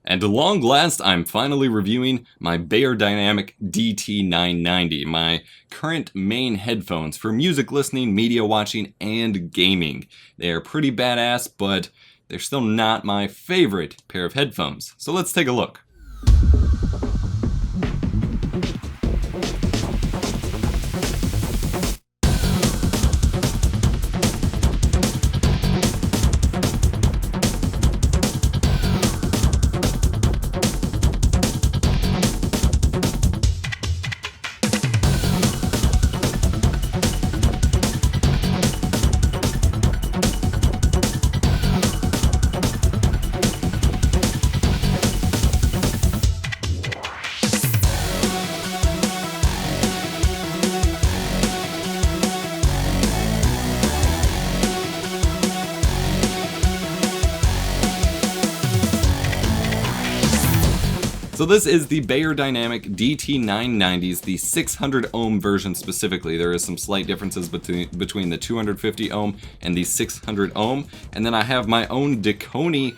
And at long last, I'm finally reviewing my Beyerdynamic DT990, my current main headphones for music listening, media watching, and gaming. They are pretty badass, but they're still not my favorite pair of headphones. So let's take a look. So this is the Beyerdynamic DT990s, the 600 ohm version specifically. There is some slight differences between the 250 ohm and the 600 ohm. And then I have my own Deconi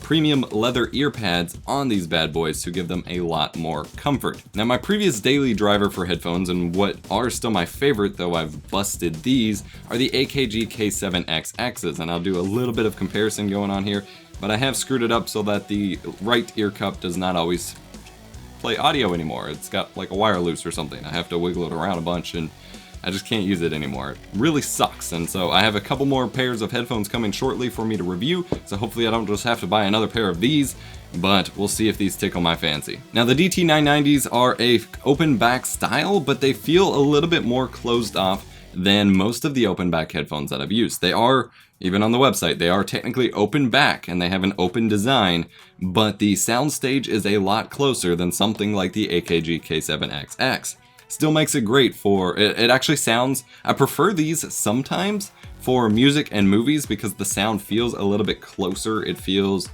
premium leather ear pads on these bad boys to give them a lot more comfort. Now my previous daily driver for headphones, and what are still my favorite, though I've busted these, are the AKG K7XXs, and I'll do a little bit of comparison going on here. But I have screwed it up so that the right ear cup does not always play audio anymore. It's got like a wire loose or something. I have to wiggle it around a bunch and I just can't use it anymore. It really sucks. And so I have a couple more pairs of headphones coming shortly for me to review. So hopefully I don't just have to buy another pair of these, but we'll see if these tickle my fancy. Now the DT990s are a open back style, but they feel a little bit more closed off than most of the open back headphones that I've used. They are, even on the website, they are technically open back and they have an open design, but the soundstage is a lot closer than something like the AKG K7XX. Still makes it great for, it actually sounds, I prefer these sometimes for music and movies because the sound feels a little bit closer. It feels,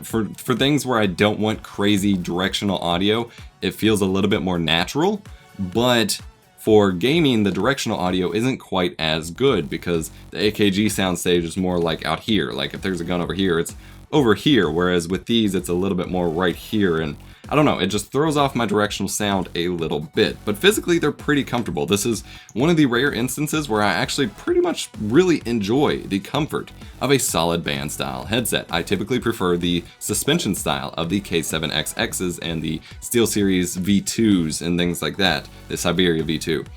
for things where I don't want crazy directional audio, it feels a little bit more natural, but for gaming, the directional audio isn't quite as good because the AKG soundstage is more like out here. Like if there's a gun over here, it's over here, whereas with these, it's a little bit more right here. And I don't know, it just throws off my directional sound a little bit. But physically, they're pretty comfortable. This is one of the rare instances where I actually pretty much really enjoy the comfort of a solid band style headset. I typically prefer the suspension style of the K7XXs and the SteelSeries V2s and things like that, the Siberia V2.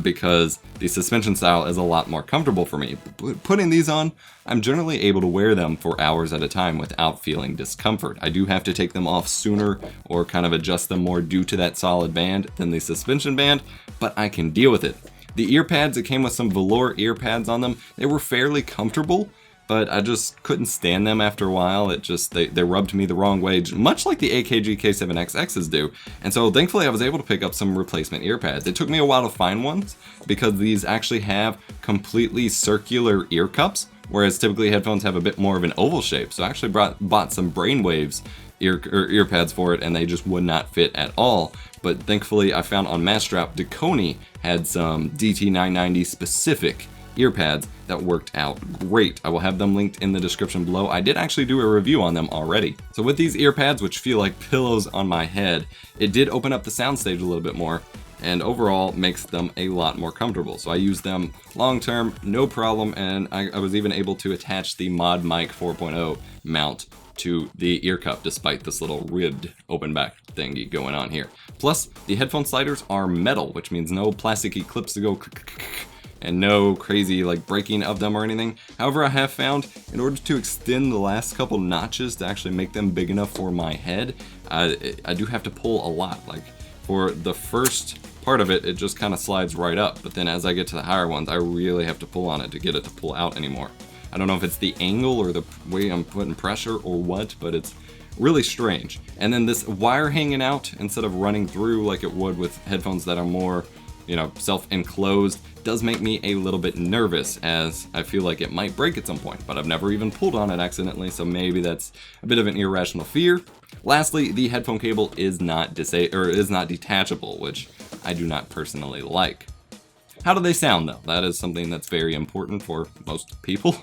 Because the suspension style is a lot more comfortable for me. Putting these on, I'm generally able to wear them for hours at a time without feeling discomfort. I do have to take them off sooner or kind of adjust them more due to that solid band than the suspension band, but I can deal with it. The ear pads, it came with some velour ear pads on them. They were fairly comfortable, but I just couldn't stand them after a while. It just, they rubbed me the wrong way, much like the AKG K7XXs do. And so thankfully I was able to pick up some replacement ear pads. It took me a while to find ones because these actually have completely circular ear cups, whereas typically headphones have a bit more of an oval shape. So I actually bought some Brainwaves ear pads for it and they just would not fit at all. But thankfully I found on Mastrap, Deconi had some DT990 specific ear pads that worked out great. I will have them linked in the description below. I did actually do a review on them already. So with these ear pads, which feel like pillows on my head, it did open up the soundstage a little bit more and overall makes them a lot more comfortable. So I use them long term, no problem, and I was even able to attach the Mod Mic 4.0 mount to the ear cup despite this little ribbed open back thingy going on here. Plus, the headphone sliders are metal, which means no plasticky clips to go and no crazy like breaking of them or anything. However, I have found in order to extend the last couple notches to actually make them big enough for my head, I do have to pull a lot. Like for the first part of it, it just kind of slides right up, but then as I get to the higher ones, I really have to pull on it to get it to pull out anymore. I don't know if it's the angle or the way I'm putting pressure or what, but it's really strange. And then this wire hanging out instead of running through like it would with headphones that are more, you know, self-enclosed, does make me a little bit nervous as I feel like it might break at some point, but I've never even pulled on it accidentally, so maybe that's a bit of an irrational fear. Lastly, the headphone cable is not detachable, which I do not personally like. How do they sound though? That is something that's very important for most people.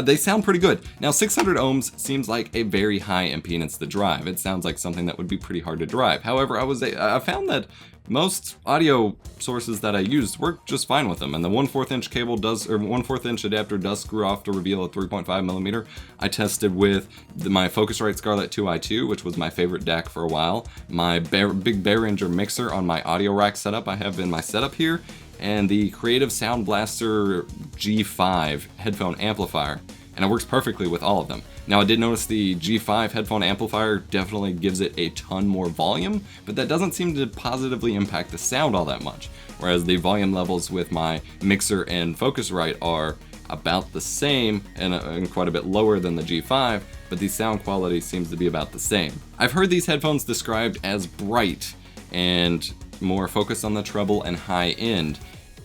They sound pretty good. Now 600 ohms seems like a very high impedance to drive. It sounds like something that would be pretty hard to drive. However, I found that most audio sources that I used work just fine with them, and the 1/4 inch cable does, or 1/4 inch adapter does screw off to reveal a 3.5 millimeter. I tested with my Focusrite Scarlett 2i2, which was my favorite DAC for a while, my big Behringer mixer on my audio rack setup I have in my setup here, and the Creative Sound Blaster G5 headphone amplifier, and it works perfectly with all of them. Now I did notice the G5 headphone amplifier definitely gives it a ton more volume, but that doesn't seem to positively impact the sound all that much, whereas the volume levels with my mixer and Focusrite are about the same and quite a bit lower than the G5, but the sound quality seems to be about the same. I've heard these headphones described as bright and more focused on the treble and high end,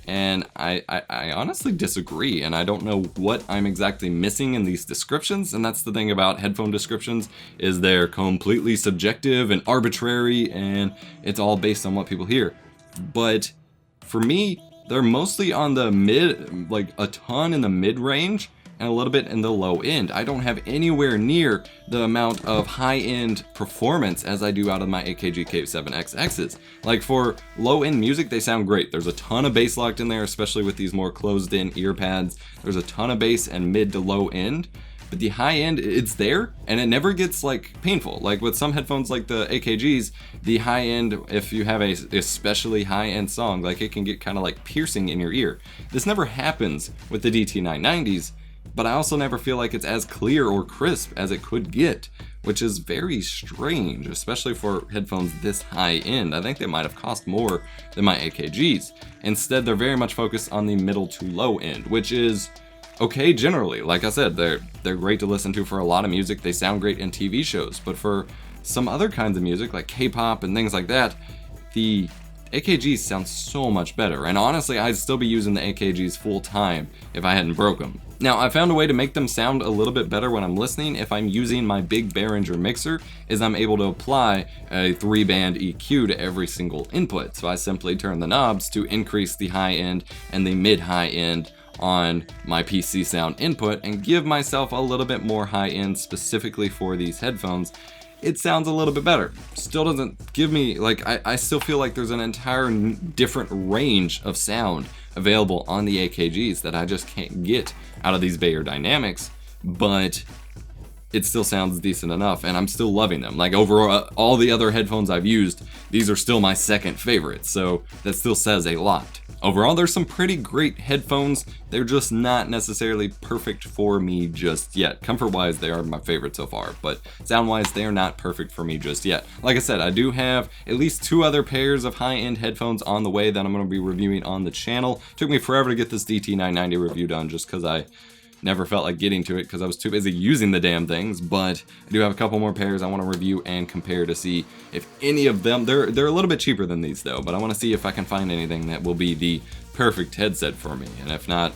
and I honestly disagree, and I don't know what I'm exactly missing in these descriptions. And that's the thing about headphone descriptions, is they're completely subjective and arbitrary, and it's all based on what people hear. But for me, they're mostly on the mid, like a ton in the mid range and a little bit in the low end. I don't have anywhere near the amount of high-end performance as I do out of my AKG K7XXs. Like for low-end music, they sound great. There's a ton of bass locked in there, especially with these more closed-in ear pads. There's a ton of bass and mid to low end, but the high end, it's there and it never gets like painful. Like with some headphones like the AKGs, the high end, if you have a especially high end song, like it can get kind of like piercing in your ear. This never happens with the DT990s, but I also never feel like it's as clear or crisp as it could get, which is very strange, especially for headphones this high end. I think they might have cost more than my AKGs. Instead, they're very much focused on the middle to low end, which is okay generally. Like I said, they're great to listen to for a lot of music. They sound great in TV shows, but for some other kinds of music like K-pop and things like that, the AKGs sound so much better, and honestly I'd still be using the AKGs full time if I hadn't broke them. Now I found a way to make them sound a little bit better when I'm listening if I'm using my big Behringer mixer, is I'm able to apply a 3-band EQ to every single input. So I simply turn the knobs to increase the high end and the mid-high end on my PC sound input and give myself a little bit more high end specifically for these headphones. It sounds a little bit better. Still doesn't give me, like, I still feel like there's an entire different range of sound available on the AKGs that I just can't get out of these Beyerdynamics, but it still sounds decent enough, and I'm still loving them. Like, overall, all the other headphones I've used, these are still my second favorite, so that still says a lot. Overall, there's some pretty great headphones. They're just not necessarily perfect for me just yet. Comfort-wise, they are my favorite so far, but sound-wise, they are not perfect for me just yet. Like I said, I do have at least 2 other pairs of high-end headphones on the way that I'm going to be reviewing on the channel. Took me forever to get this DT990 review done just because I never felt like getting to it because I was too busy using the damn things, but I do have a couple more pairs I want to review and compare to see if any of them, they're a little bit cheaper than these though, but I want to see if I can find anything that will be the perfect headset for me, and if not,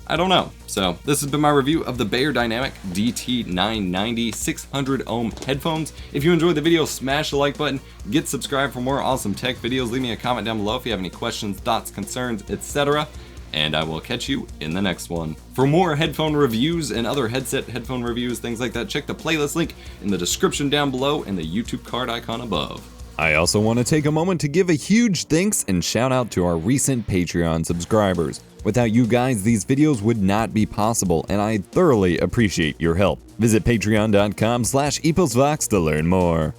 I don't know. So this has been my review of the Beyerdynamic DT990 600 ohm headphones. If you enjoyed the video, smash the like button, get subscribed for more awesome tech videos, leave me a comment down below if you have any questions, thoughts, concerns, etc. And I will catch you in the next one. For more headphone reviews and other headphone reviews, things like that, check the playlist link in the description down below and the YouTube card icon above. I also want to take a moment to give a huge thanks and shout out to our recent Patreon subscribers. Without you guys, these videos would not be possible, and I thoroughly appreciate your help. Visit patreon.com/EposVox to learn more.